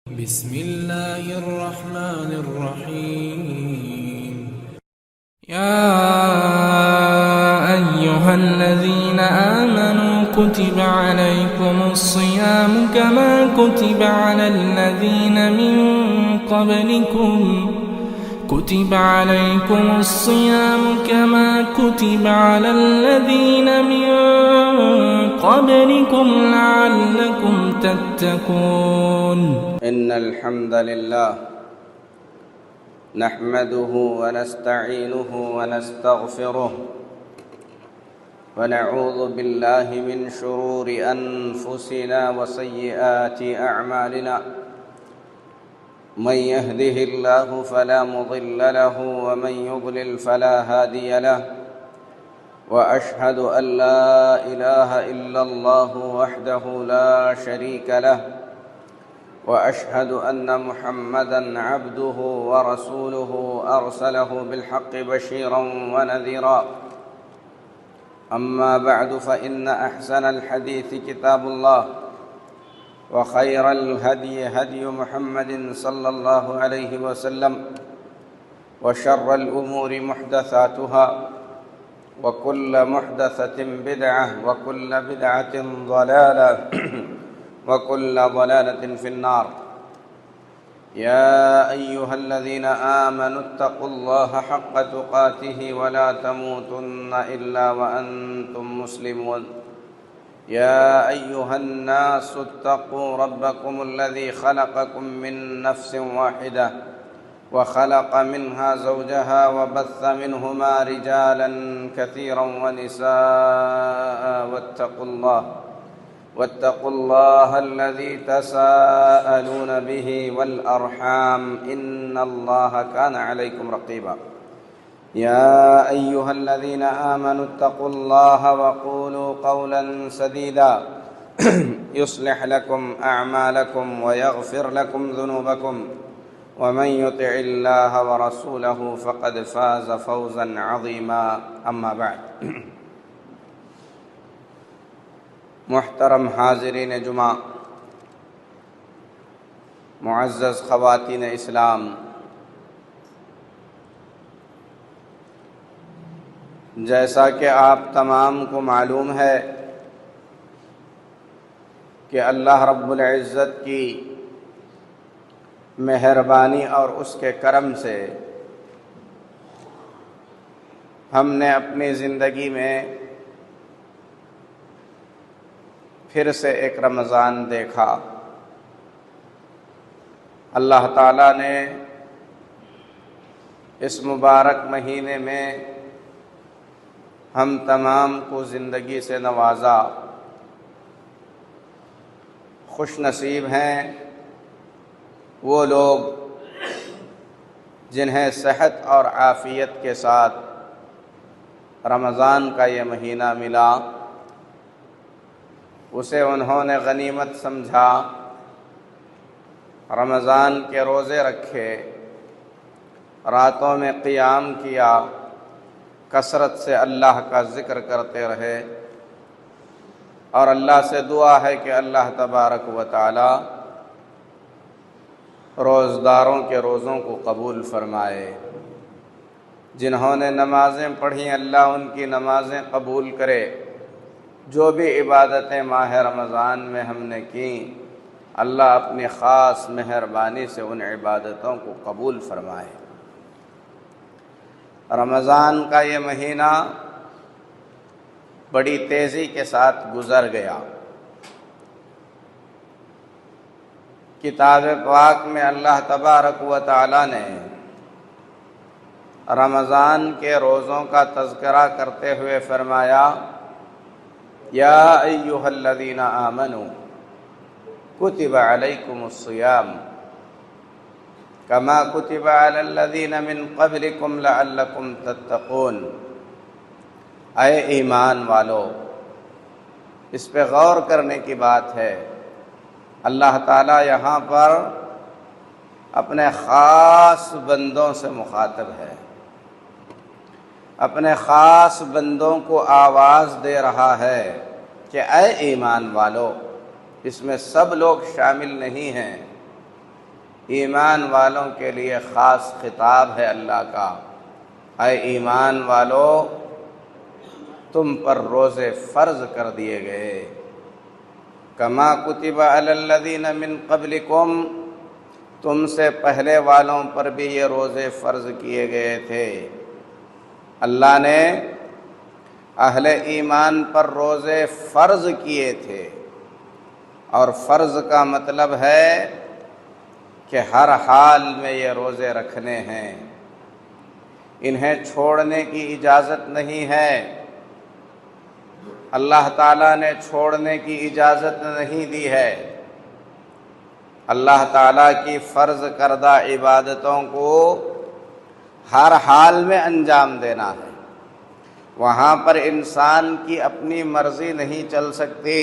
بسم الله الرحمن الرحيم يا أيها الذين آمنوا كتب عليكم الصيام كما كتب على الذين من قبلكم لعلكم تتقون. إن الحمد لله نحمده ونستعينه ونستغفره ونعوذ بالله من شرور أنفسنا وسيئات أعمالنا. من يهده الله فلا مضل له ومن يضلل فلا هادي له. وأشهد أن لا إله إلا الله وحده لا شريك له. وأشهد أن محمدًا عبده ورسوله أرسله بالحق بشيرًا ونذيرًا. أما بعد فإن أحسن الحديث كتاب الله، وخير الهدي هدي محمد صلى الله عليه وسلم، وشر الأمور محدثاتها، وكل محدثة بدعة، وكل بدعة ضلالة، وكل ضلالة في النار. يا أيها الذين آمنوا اتقوا الله حق تقاته ولا تموتن إلا وأنتم مسلمون. يا أيها الناس اتقوا ربكم الذي خلقكم من نفس واحدة، وخلق منها زوجها، وبث منهما رجالا كثيرا ونساء. واتقوا الله الذي تساءلون به والأرحام، إن الله كان عليكم رقيبا. يا أيها الذين آمنوا اتقوا الله وقولوا قولا سديدا يصلح لكم أعمالكم ويغفر لكم ذنوبكم، ومن يطع الله ورسوله فقد فاز فوزا عظيما. أما بعد، محترم حاضرین جمعہ، معزز خواتین اسلام، جیسا کہ آپ تمام کو معلوم ہے کہ اللہ رب العزت کی مہربانی اور اس کے کرم سے ہم نے اپنی زندگی میں پھر سے ایک رمضان دیکھا۔ اللہ تعالیٰ نے اس مبارک مہینے میں ہم تمام کو زندگی سے نوازا۔ خوش نصیب ہیں وہ لوگ جنہیں صحت اور عافیت کے ساتھ رمضان کا یہ مہینہ ملا، اسے انہوں نے غنیمت سمجھا، رمضان کے روزے رکھے، راتوں میں قیام کیا، کثرت سے اللہ کا ذکر کرتے رہے، اور اللہ سے دعا ہے کہ اللہ تبارک و تعالی روزداروں کے روزوں کو قبول فرمائے۔ جنہوں نے نمازیں پڑھیں اللہ ان کی نمازیں قبول کرے۔ جو بھی عبادتیں ماہ رمضان میں ہم نے کیں، اللہ اپنی خاص مہربانی سے ان عبادتوں کو قبول فرمائے۔ رمضان کا یہ مہینہ بڑی تیزی کے ساتھ گزر گیا۔ کتاب پاک میں اللہ تبارک و تعالی نے رمضان کے روزوں کا تذکرہ کرتے ہوئے فرمایا، یا ایھا الذین آمنوا کتب علیکم الصیام کما کتب علی الذین من قبلکم لعلکم تتقون۔ اے ایمان والو، اس پہ غور کرنے کی بات ہے۔ اللہ تعالیٰ یہاں پر اپنے خاص بندوں سے مخاطب ہے، اپنے خاص بندوں کو آواز دے رہا ہے کہ اے ایمان والو، اس میں سب لوگ شامل نہیں ہیں، ایمان والوں کے لیے خاص خطاب ہے اللہ کا، اے ایمان والو تم پر روزے فرض کر دیے گئے، کما کتب علی الذین من قبلکم، تم سے پہلے والوں پر بھی یہ روزے فرض کیے گئے تھے۔ اللہ نے اہل ایمان پر روزے فرض کیے تھے، اور فرض کا مطلب ہے کہ ہر حال میں یہ روزے رکھنے ہیں، انہیں چھوڑنے کی اجازت نہیں ہے، اللہ تعالیٰ نے چھوڑنے کی اجازت نہیں دی ہے۔ اللہ تعالیٰ کی فرض کردہ عبادتوں کو ہر حال میں انجام دینا ہے، وہاں پر انسان کی اپنی مرضی نہیں چل سکتی۔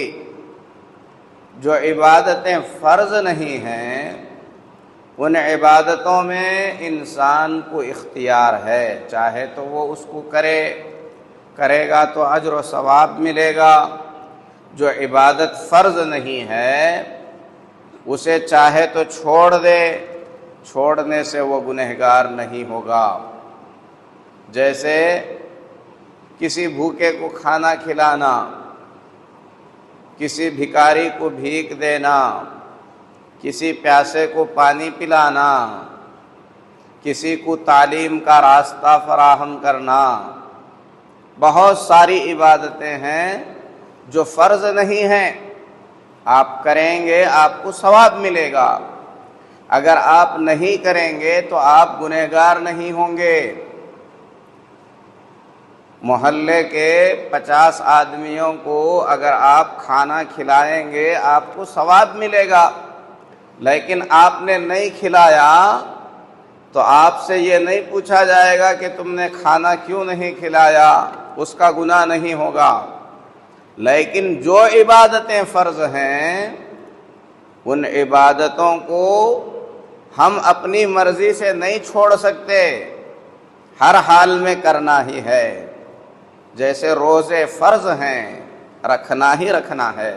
جو عبادتیں فرض نہیں ہیں ان عبادتوں میں انسان کو اختیار ہے، چاہے تو وہ اس کو کرے گا تو اجر و ثواب ملے گا، جو عبادت فرض نہیں ہے اسے چاہے تو چھوڑ دے، چھوڑنے سے وہ گنہگار نہیں ہوگا۔ جیسے کسی بھوکے کو کھانا کھلانا، کسی بھکاری کو بھیک دینا، کسی پیاسے کو پانی پلانا، کسی کو تعلیم کا راستہ فراہم کرنا، بہت ساری عبادتیں ہیں جو فرض نہیں ہیں، آپ کریں گے آپ کو ثواب ملے گا، اگر آپ نہیں کریں گے تو آپ گنہگار نہیں ہوں گے۔ محلے کے 50 آدمیوں کو اگر آپ کھانا کھلائیں گے آپ کو ثواب ملے گا، لیکن آپ نے نہیں کھلایا تو آپ سے یہ نہیں پوچھا جائے گا کہ تم نے کھانا کیوں نہیں کھلایا، اس کا گناہ نہیں ہوگا۔ لیکن جو عبادتیں فرض ہیں ان عبادتوں کو ہم اپنی مرضی سے نہیں چھوڑ سکتے، ہر حال میں کرنا ہی ہے۔ جیسے روزے فرض ہیں، رکھنا ہی رکھنا ہے،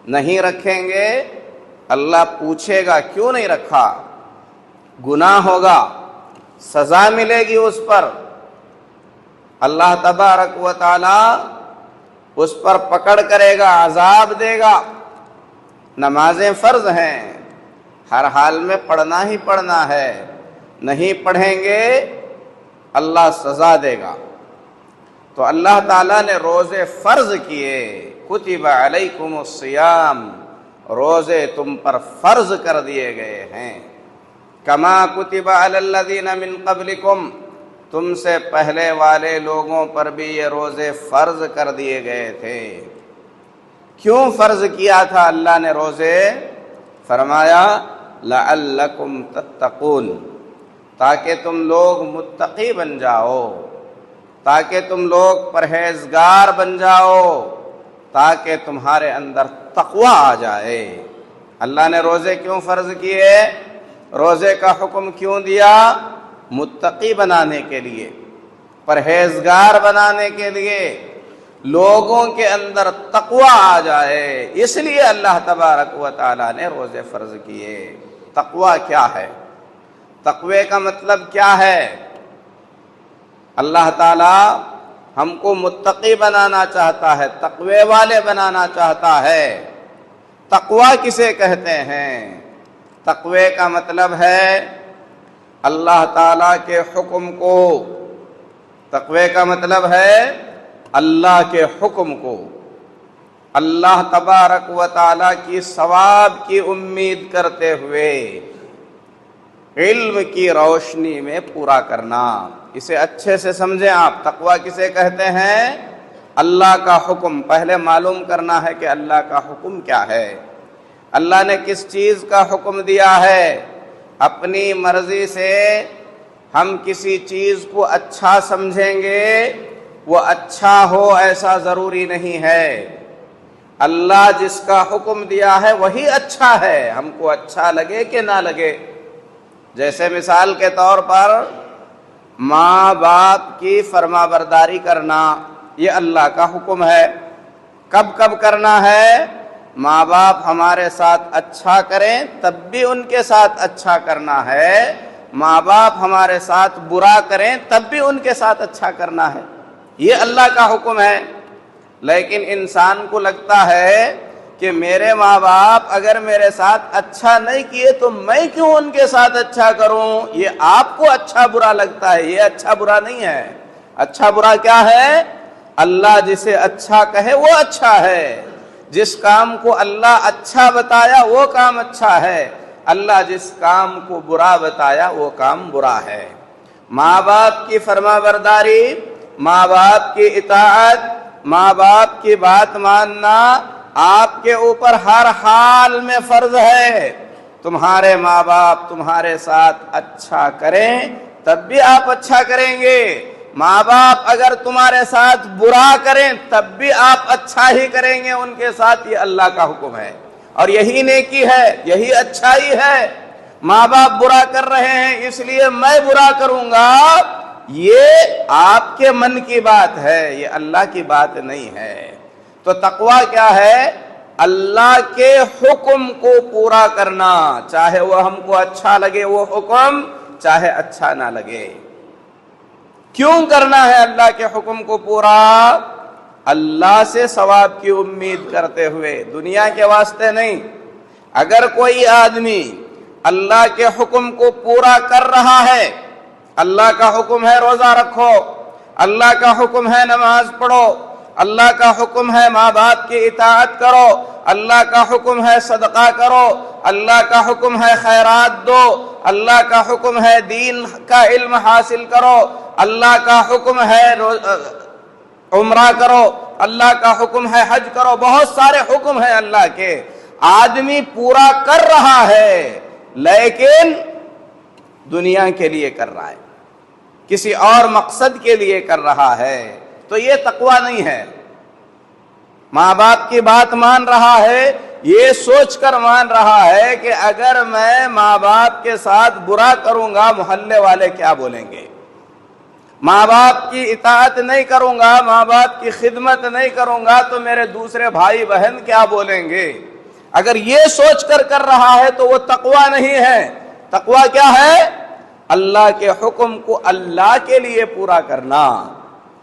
نہیں رکھیں گے اللہ پوچھے گا کیوں نہیں رکھا، گناہ ہوگا، سزا ملے گی اس پر، اللہ تبارک و تعالی اس پر پکڑ کرے گا، عذاب دے گا۔ نمازیں فرض ہیں، ہر حال میں پڑھنا ہی پڑھنا ہے، نہیں پڑھیں گے اللہ سزا دے گا۔ تو اللہ تعالیٰ نے روزے فرض کیے، کتب علیکم الصیام، روزے تم پر فرض کر دیے گئے ہیں، کما کتب علی الذین من قبلکم، تم سے پہلے والے لوگوں پر بھی یہ روزے فرض کر دیے گئے تھے۔ کیوں فرض کیا تھا اللہ نے روزے؟ فرمایا لعلکم تتقون، تاکہ تم لوگ متقی بن جاؤ، تاکہ تم لوگ پرہیزگار بن جاؤ، تاکہ تمہارے اندر تقوی آ جائے۔ اللہ نے روزے کیوں فرض کیے؟ روزے کا حکم کیوں دیا؟ متقی بنانے کے لیے، پرہیزگار بنانے کے لیے، لوگوں کے اندر تقوی آ جائے، اس لیے اللہ تبارک و تعالیٰ نے روزے فرض کیے۔ تقوی کیا ہے؟ تقوی کا مطلب کیا ہے؟ اللہ تعالیٰ ہم کو متقی بنانا چاہتا ہے، تقوی والے بنانا چاہتا ہے۔ تقوی کسے کہتے ہیں؟ تقوی کا مطلب ہے اللہ تعالیٰ کے حکم کو، تقوی کا مطلب ہے اللہ کے حکم کو، اللہ تبارک و تعالیٰ کی ثواب کی امید کرتے ہوئے علم کی روشنی میں پورا کرنا۔ اسے اچھے سے سمجھیں آپ، تقوی کسے کہتے ہیں؟ اللہ کا حکم۔ پہلے معلوم کرنا ہے کہ اللہ کا حکم کیا ہے، اللہ نے کس چیز کا حکم دیا ہے۔ اپنی مرضی سے ہم کسی چیز کو اچھا سمجھیں گے، وہ اچھا ہو ایسا ضروری نہیں ہے۔ اللہ جس کا حکم دیا ہے وہی اچھا ہے، ہم کو اچھا لگے کہ نہ لگے۔ جیسے مثال کے طور پر ماں باپ کی فرما برداری کرنا، یہ اللہ کا حکم ہے۔ کب کب کرنا ہے؟ ماں باپ ہمارے ساتھ اچھا کریں تب بھی ان کے ساتھ اچھا کرنا ہے، ماں باپ ہمارے ساتھ برا کریں تب بھی ان کے ساتھ اچھا کرنا ہے، یہ اللہ کا حکم ہے۔ لیکن انسان کو لگتا ہے کہ میرے ماں باپ اگر میرے ساتھ اچھا نہیں کیے تو میں کیوں ان کے ساتھ اچھا کروں، یہ آپ کو اچھا برا لگتا ہے، یہ اچھا برا نہیں ہے۔ اچھا برا کیا ہے؟ اللہ جسے اچھا کہے وہ اچھا ہے، جس کام کو اللہ اچھا بتایا وہ کام اچھا ہے، اللہ جس کام کو برا بتایا وہ کام برا ہے۔ ماں باپ کی فرما برداری، ماں باپ کی اطاعت، ماں باپ کی بات ماننا آپ کے اوپر ہر حال میں فرض ہے۔ تمہارے ماں باپ تمہارے ساتھ اچھا کریں تب بھی آپ اچھا کریں گے، ماں باپ اگر تمہارے ساتھ برا کریں تب بھی آپ اچھا ہی کریں گے ان کے ساتھ، یہ اللہ کا حکم ہے اور یہی نیکی ہے، یہی اچھائی ہے۔ ماں باپ برا کر رہے ہیں اس لیے میں برا کروں گا، یہ آپ کے من کی بات ہے، یہ اللہ کی بات نہیں ہے۔ تو تقویٰ کیا ہے؟ اللہ کے حکم کو پورا کرنا، چاہے وہ ہم کو اچھا لگے وہ حکم، چاہے اچھا نہ لگے۔ کیوں کرنا ہے اللہ کے حکم کو پورا؟ اللہ سے ثواب کی امید کرتے ہوئے، دنیا کے واسطے نہیں۔ اگر کوئی آدمی اللہ کے حکم کو پورا کر رہا ہے، اللہ کا حکم ہے روزہ رکھو، اللہ کا حکم ہے نماز پڑھو، اللہ کا حکم ہے ماں باپ کی اطاعت کرو، اللہ کا حکم ہے صدقہ کرو، اللہ کا حکم ہے خیرات دو، اللہ کا حکم ہے دین کا علم حاصل کرو، اللہ کا حکم ہے عمرہ کرو، اللہ کا حکم ہے حج کرو، بہت سارے حکم ہیں اللہ کے، آدمی پورا کر رہا ہے لیکن دنیا کے لیے کر رہا ہے، کسی اور مقصد کے لیے کر رہا ہے، تو یہ تقویٰ نہیں ہے۔ ماں باپ کی بات مان رہا ہے، یہ سوچ کر مان رہا ہے کہ اگر میں ماں باپ کے ساتھ برا کروں گا محلے والے کیا بولیں گے، ماں باپ کی اطاعت نہیں کروں گا، ماں باپ کی خدمت نہیں کروں گا تو میرے دوسرے بھائی بہن کیا بولیں گے۔ اگر یہ سوچ کر کر رہا ہے تو وہ تقویٰ نہیں ہے۔ تقویٰ کیا ہے؟ اللہ کے حکم کو اللہ کے لیے پورا کرنا،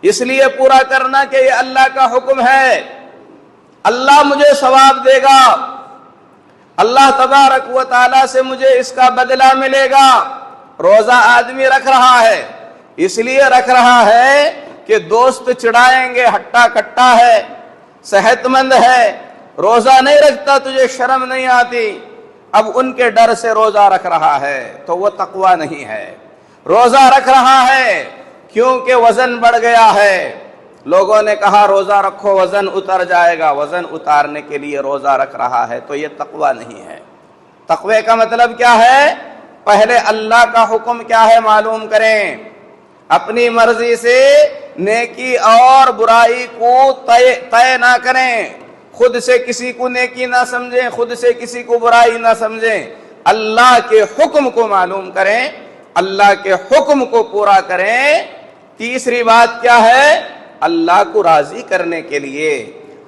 اس لیے پورا کرنا کہ یہ اللہ کا حکم ہے، اللہ مجھے ثواب دے گا، اللہ تبارک و تعالیٰ سے مجھے اس کا بدلہ ملے گا۔ روزہ آدمی رکھ رہا ہے، اس لیے رکھ رہا ہے کہ دوست چڑھائیں گے، ہٹا کٹا ہے، صحت مند ہے، روزہ نہیں رکھتا تجھے شرم نہیں آتی، اب ان کے ڈر سے روزہ رکھ رہا ہے، تو وہ تقویٰ نہیں ہے۔ روزہ رکھ رہا ہے کیونکہ وزن بڑھ گیا ہے، لوگوں نے کہا روزہ رکھو وزن اتر جائے گا، وزن اتارنے کے لیے روزہ رکھ رہا ہے، تو یہ تقویٰ نہیں ہے۔ تقوی کا مطلب کیا ہے؟ پہلے اللہ کا حکم کیا ہے معلوم کریں، اپنی مرضی سے نیکی اور برائی کو طے نہ کریں، خود سے کسی کو نیکی نہ سمجھیں، خود سے کسی کو برائی نہ سمجھیں، اللہ کے حکم کو معلوم کریں، اللہ کے حکم کو پورا کریں۔ تیسری بات کیا ہے؟ اللہ کو راضی کرنے کے لیے،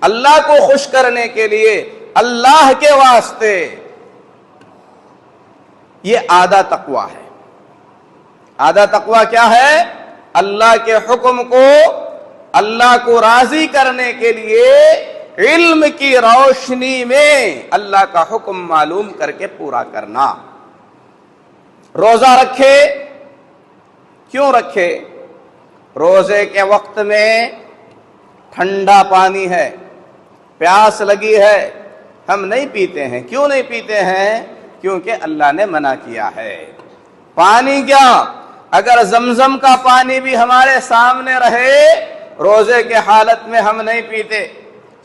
اللہ کو خوش کرنے کے لیے، اللہ کے واسطے، یہ آدھا تقویٰ ہے۔ آدھا تقویٰ کیا ہے؟ اللہ کے حکم کو اللہ کو راضی کرنے کے لیے علم کی روشنی میں اللہ کا حکم معلوم کر کے پورا کرنا۔ روزہ رکھے، کیوں رکھے؟ روزے کے وقت میں ٹھنڈا پانی ہے، پیاس لگی ہے، ہم نہیں پیتے ہیں۔ کیوں نہیں پیتے ہیں؟ کیونکہ اللہ نے منع کیا ہے۔ پانی کیا، اگر زمزم کا پانی بھی ہمارے سامنے رہے روزے کے حالت میں ہم نہیں پیتے،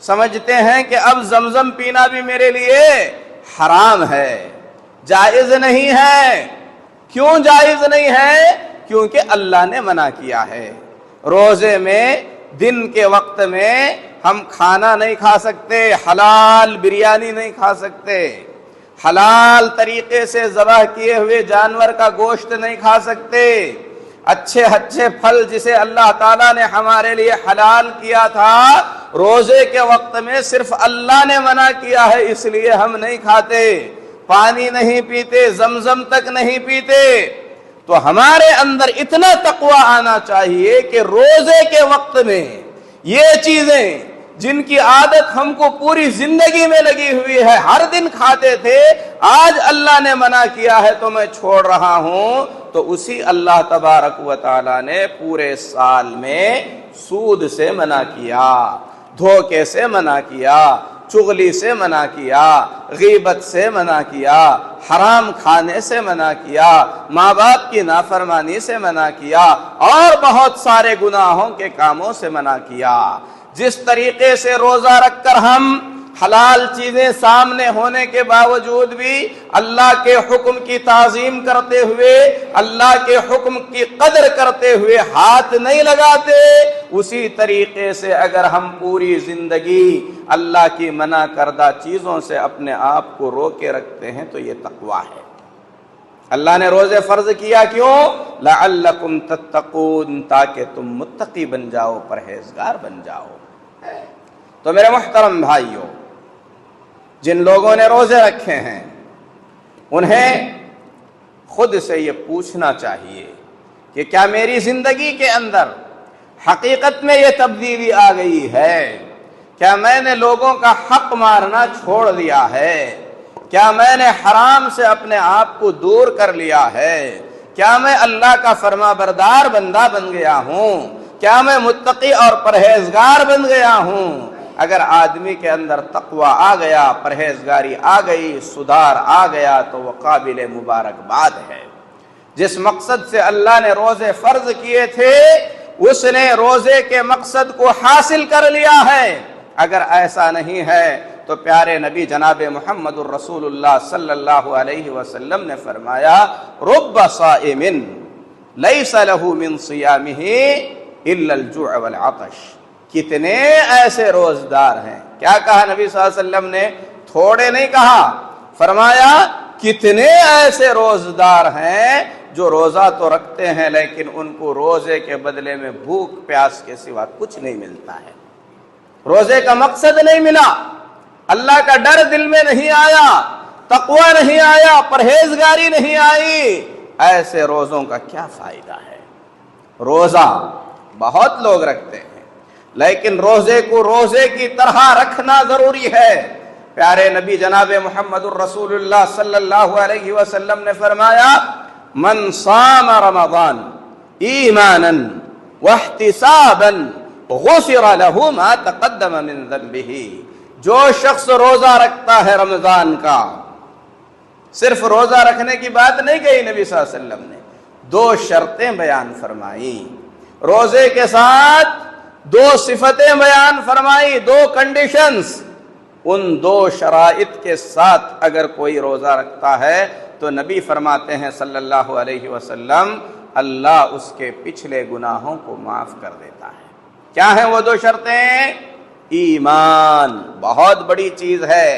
سمجھتے ہیں کہ اب زمزم پینا بھی میرے لیے حرام ہے، جائز نہیں ہے۔ کیوں جائز نہیں ہے؟ کیونکہ اللہ نے منع کیا ہے۔ روزے میں دن کے وقت میں ہم کھانا نہیں کھا سکتے، حلال بریانی نہیں کھا سکتے، حلال طریقے سے ذبح کیے ہوئے جانور کا گوشت نہیں کھا سکتے۔ اچھے اچھے پھل جسے اللہ تعالیٰ نے ہمارے لیے حلال کیا تھا، روزے کے وقت میں صرف اللہ نے منع کیا ہے، اس لیے ہم نہیں کھاتے، پانی نہیں پیتے، زمزم تک نہیں پیتے۔ تو ہمارے اندر اتنا تقوی آنا چاہیے کہ روزے کے وقت میں یہ چیزیں جن کی عادت ہم کو پوری زندگی میں لگی ہوئی ہے، ہر دن کھاتے تھے، آج اللہ نے منع کیا ہے تو میں چھوڑ رہا ہوں، تو اسی اللہ تبارک و تعالی نے پورے سال میں سود سے منع کیا، دھوکے سے منع کیا، چغلی سے منع کیا، غیبت سے منع کیا، حرام کھانے سے منع کیا، ماں باپ کی نافرمانی سے منع کیا، اور بہت سارے گناہوں کے کاموں سے منع کیا۔ جس طریقے سے روزہ رکھ کر ہم حلال چیزیں سامنے ہونے کے باوجود بھی اللہ کے حکم کی تعظیم کرتے ہوئے، اللہ کے حکم کی قدر کرتے ہوئے ہاتھ نہیں لگاتے، اسی طریقے سے اگر ہم پوری زندگی اللہ کی منع کردہ چیزوں سے اپنے آپ کو روکے رکھتے ہیں تو یہ تقویٰ ہے۔ اللہ نے روزے فرض کیا کیوں؟ لعلکم تتقون، تاکہ تم متقی بن جاؤ، پرہیزگار بن جاؤ۔ تو میرے محترم بھائیوں، جن لوگوں نے روزے رکھے ہیں انہیں خود سے یہ پوچھنا چاہیے کہ کیا میری زندگی کے اندر حقیقت میں یہ تبدیلی آ گئی ہے؟ کیا میں نے لوگوں کا حق مارنا چھوڑ دیا ہے؟ کیا میں نے حرام سے اپنے آپ کو دور کر لیا ہے؟ کیا میں اللہ کا فرما بردار بندہ بن گیا ہوں؟ کیا میں متقی اور پرہیزگار بن گیا ہوں؟ اگر آدمی کے اندر تقوی آ گیا، پرہیزگاری آ گئی، سدھار آ گیا، تو وہ قابل مبارکباد ہے۔ جس مقصد سے اللہ نے روزے فرض کیے تھے اس نے روزے کے مقصد کو حاصل کر لیا ہے۔ اگر ایسا نہیں ہے تو پیارے نبی جناب محمد الرسول اللہ صلی اللہ علیہ وسلم نے فرمایا، رب صائم لیس لہ من صیامہ الا الجوع والعطش۔ کتنے ایسے روزدار ہیں، کیا کہا نبی صلی اللہ علیہ وسلم نے؟ تھوڑے نہیں کہا، فرمایا کتنے ایسے روزدار ہیں جو روزہ تو رکھتے ہیں لیکن ان کو روزے کے بدلے میں بھوک پیاس کے سوا کچھ نہیں ملتا ہے، روزے کا مقصد نہیں ملا، اللہ کا ڈر دل میں نہیں آیا، تقوی نہیں آیا، پرہیزگاری نہیں آئی، ایسے روزوں کا کیا فائدہ ہے؟ روزہ بہت لوگ رکھتے ہیں لیکن روزے کو روزے کی طرح رکھنا ضروری ہے۔ پیارے نبی جناب محمد الرسول اللہ صلی اللہ علیہ وسلم نے فرمایا، من صام رمضان ایمانا واحتسابا غفر له ما تقدم من ذنبه۔ جو شخص روزہ رکھتا ہے رمضان کا، صرف روزہ رکھنے کی بات نہیں کہی نبی صلی اللہ علیہ وسلم نے، دو شرطیں بیان فرمائی، روزے کے ساتھ دو صفتیں بیان فرمائی، دو کنڈیشنز۔ ان دو شرائط کے ساتھ اگر کوئی روزہ رکھتا ہے تو نبی فرماتے ہیں صلی اللہ علیہ وسلم، اللہ اس کے پچھلے گناہوں کو معاف کر دیتا ہے۔ کیا ہیں وہ دو شرطیں؟ ایمان، بہت بڑی چیز ہے،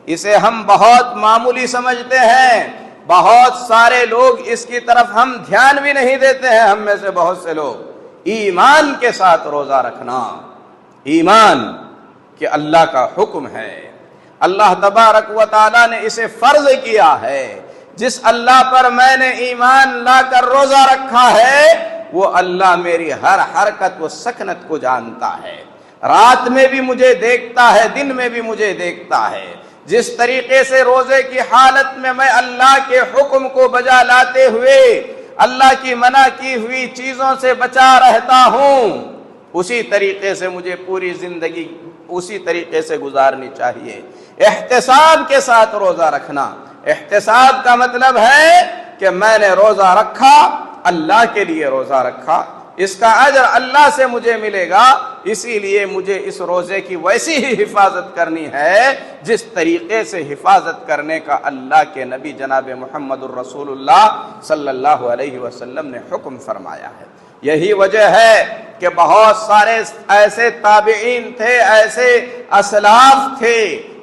اسے ہم بہت معمولی سمجھتے ہیں، بہت سارے لوگ اس کی طرف ہم دھیان بھی نہیں دیتے ہیں، ہم میں سے بہت سے لوگ۔ ایمان کے ساتھ روزہ رکھنا، ایمان کہ اللہ کا حکم ہے، اللہ تبارک و تعالی نے اسے فرض کیا ہے، جس اللہ پر میں نے ایمان لا کر روزہ رکھا ہے وہ اللہ میری ہر حرکت و سکنت کو جانتا ہے، رات میں بھی مجھے دیکھتا ہے، دن میں بھی مجھے دیکھتا ہے۔ جس طریقے سے روزے کی حالت میں میں اللہ کے حکم کو بجا لاتے ہوئے اللہ کی منع کی ہوئی چیزوں سے بچا رہتا ہوں، اسی طریقے سے مجھے پوری زندگی اسی طریقے سے گزارنی چاہیے۔ احتساب کے ساتھ روزہ رکھنا، احتساب کا مطلب ہے کہ میں نے روزہ رکھا، اللہ کے لیے روزہ رکھا، اس کا اجر اللہ سے مجھے ملے گا، اسی لیے مجھے اس روزے کی ویسی ہی حفاظت کرنی ہے جس طریقے سے حفاظت کرنے کا اللہ کے نبی جناب محمد الرسول اللہ صلی اللہ علیہ وسلم نے حکم فرمایا ہے۔ یہی وجہ ہے کہ بہت سارے ایسے تابعین تھے، ایسے اسلاف تھے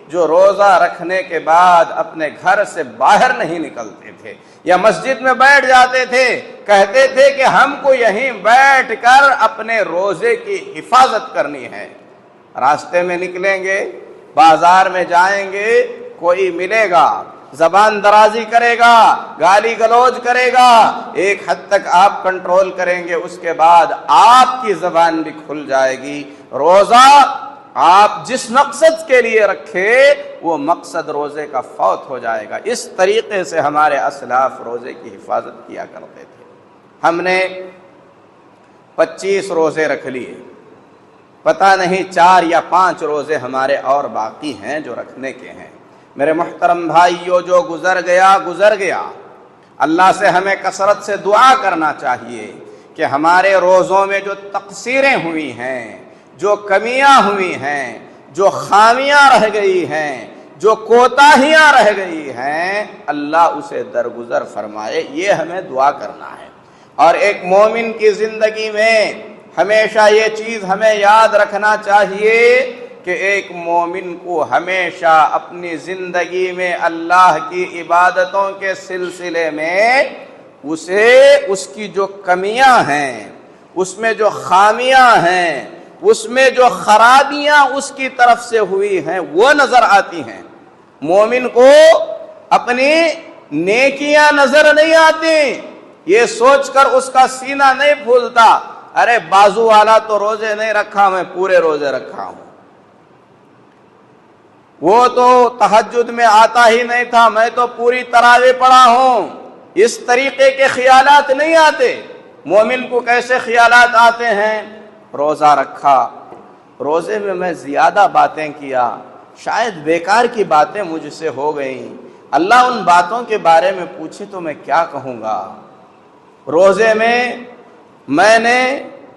جو روزہ رکھنے کے بعد اپنے گھر سے باہر نہیں نکلتے تھے، یا مسجد میں بیٹھ جاتے تھے کہتے تھے کہ ہم کو یہیں بیٹھ کر اپنے روزے کی حفاظت کرنی ہے. راستے میں نکلیں گے، بازار میں جائیں گے، کوئی ملے گا، زبان درازی کرے گا، گالی گلوچ کرے گا، ایک حد تک آپ کنٹرول کریں گے، اس کے بعد آپ کی زبان بھی کھل جائے گی. روزہ آپ جس مقصد کے لیے رکھے وہ مقصد روزے کا فوت ہو جائے گا. اس طریقے سے ہمارے اسلاف روزے کی حفاظت کیا کرتے تھے. ہم نے 25 روزے رکھ لیے، پتہ نہیں 4 یا 5 روزے ہمارے اور باقی ہیں جو رکھنے کے ہیں. میرے محترم بھائیو، جو گزر گیا گزر گیا. اللہ سے ہمیں کثرت سے دعا کرنا چاہیے کہ ہمارے روزوں میں جو تقصیریں ہوئی ہیں، جو کمیاں ہوئی ہیں، جو خامیاں رہ گئی ہیں، جو کوتاہیاں رہ گئی ہیں، اللہ اسے درگزر فرمائے. یہ ہمیں دعا کرنا ہے. اور ایک مومن کی زندگی میں ہمیشہ یہ چیز ہمیں یاد رکھنا چاہیے کہ ایک مومن کو ہمیشہ اپنی زندگی میں اللہ کی عبادتوں کے سلسلے میں اسے اس کی جو کمیاں ہیں، اس میں جو خامیاں ہیں، اس میں جو خرابیاں اس کی طرف سے ہوئی ہیں وہ نظر آتی ہیں. مومن کو اپنی نیکیاں نظر نہیں آتی. یہ سوچ کر اس کا سینہ نہیں پھولتا، ارے بازو والا تو روزے نہیں رکھا، میں پورے روزے رکھا ہوں. وہ تو تہجد میں آتا ہی نہیں تھا، میں تو پوری تراویح پڑھا ہوں. اس طریقے کے خیالات نہیں آتے. مومن کو کیسے خیالات آتے ہیں؟ روزہ رکھا، روزے میں میں زیادہ باتیں کیا، شاید بیکار کی باتیں مجھ سے ہو گئیں، اللہ ان باتوں کے بارے میں پوچھے تو میں کیا کہوں گا. روزے میں نے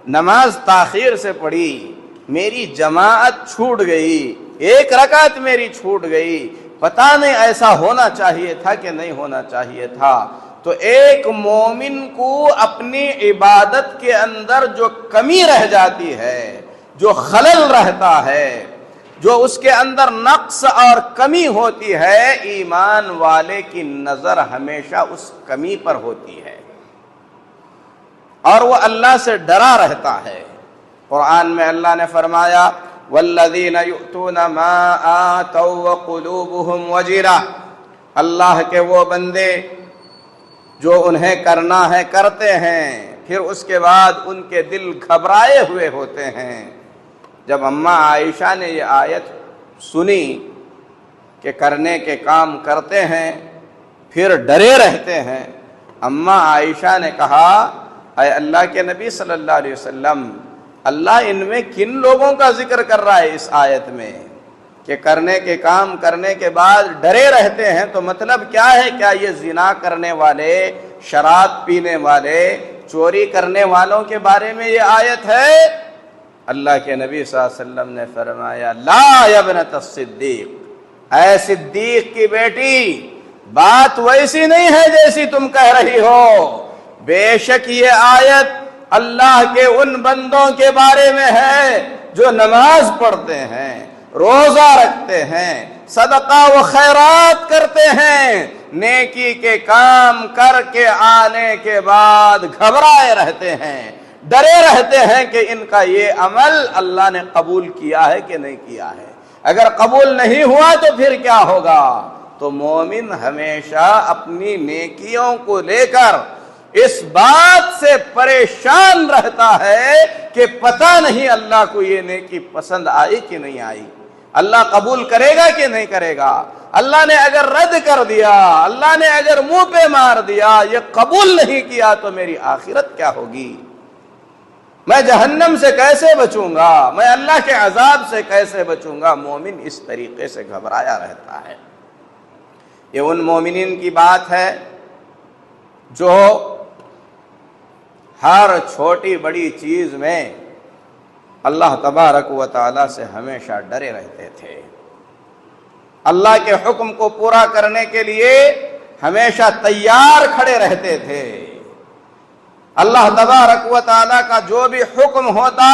نماز تاخیر سے پڑھی، میری جماعت چھوٹ گئی، 1 رکعت میری چھوٹ گئی، پتہ نہیں ایسا ہونا چاہیے تھا کہ نہیں ہونا چاہیے تھا. تو ایک مومن کو اپنی عبادت کے اندر جو کمی رہ جاتی ہے، جو خلل رہتا ہے، جو اس کے اندر نقص اور کمی ہوتی ہے، ایمان والے کی نظر ہمیشہ اس کمی پر ہوتی ہے اور وہ اللہ سے ڈرا رہتا ہے. قرآن میں اللہ نے فرمایا والذین یؤتون ما آتوا وقلوبهم وجلہ، اللہ کے وہ بندے جو انہیں کرنا ہے کرتے ہیں، پھر اس کے بعد ان کے دل گھبرائے ہوئے ہوتے ہیں. جب اماں عائشہ نے یہ آیت سنی کہ کرنے کے کام کرتے ہیں پھر ڈرے رہتے ہیں، اماں عائشہ نے کہا اے اللہ کے نبی صلی اللہ علیہ وسلم، اللہ ان میں کن لوگوں کا ذکر کر رہا ہے اس آیت میں کہ کرنے کے کام کرنے کے بعد ڈرے رہتے ہیں؟ تو مطلب کیا ہے؟ کیا یہ زنا کرنے والے، شراب پینے والے، چوری کرنے والوں کے بارے میں یہ آیت ہے؟ اللہ کے نبی صلی اللہ علیہ وسلم نے فرمایا لا یا ابنت الصدیق، اے صدیق کی بیٹی، بات ویسی نہیں ہے جیسی تم کہہ رہی ہو. بے شک یہ آیت اللہ کے ان بندوں کے بارے میں ہے جو نماز پڑھتے ہیں، روزہ رکھتے ہیں، صدقہ و خیرات کرتے ہیں، نیکی کے کام کر کے آنے کے بعد گھبرائے رہتے ہیں، ڈرے رہتے ہیں کہ ان کا یہ عمل اللہ نے قبول کیا ہے کہ نہیں کیا ہے. اگر قبول نہیں ہوا تو پھر کیا ہوگا؟ تو مومن ہمیشہ اپنی نیکیوں کو لے کر اس بات سے پریشان رہتا ہے کہ پتہ نہیں اللہ کو یہ نیکی پسند آئی کہ نہیں آئی، اللہ قبول کرے گا کہ نہیں کرے گا. اللہ نے اگر رد کر دیا، اللہ نے اگر منہ پہ مار دیا، یہ قبول نہیں کیا تو میری آخرت کیا ہوگی؟ میں جہنم سے کیسے بچوں گا؟ میں اللہ کے عذاب سے کیسے بچوں گا؟ مومن اس طریقے سے گھبرایا رہتا ہے. یہ ان مومنین کی بات ہے جو ہر چھوٹی بڑی چیز میں اللہ تبارک و تعالی سے ہمیشہ ڈرے رہتے تھے، اللہ کے حکم کو پورا کرنے کے لیے ہمیشہ تیار کھڑے رہتے تھے. اللہ تبارک و تعالی کا جو بھی حکم ہوتا،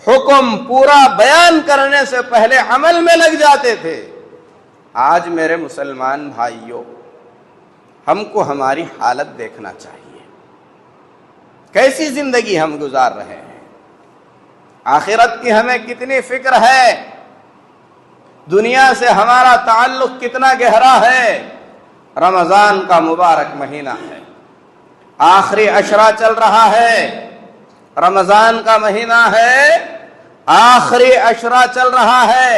حکم پورا بیان کرنے سے پہلے عمل میں لگ جاتے تھے. آج میرے مسلمان بھائیوں، ہم کو ہماری حالت دیکھنا چاہیے، کیسی زندگی ہم گزار رہے ہیں، آخرت کی ہمیں کتنی فکر ہے، دنیا سے ہمارا تعلق کتنا گہرا ہے۔ رمضان کا مبارک مہینہ ہے، آخری عشرہ چل رہا ہے، رمضان کا مہینہ ہے، آخری عشرہ چل رہا ہے،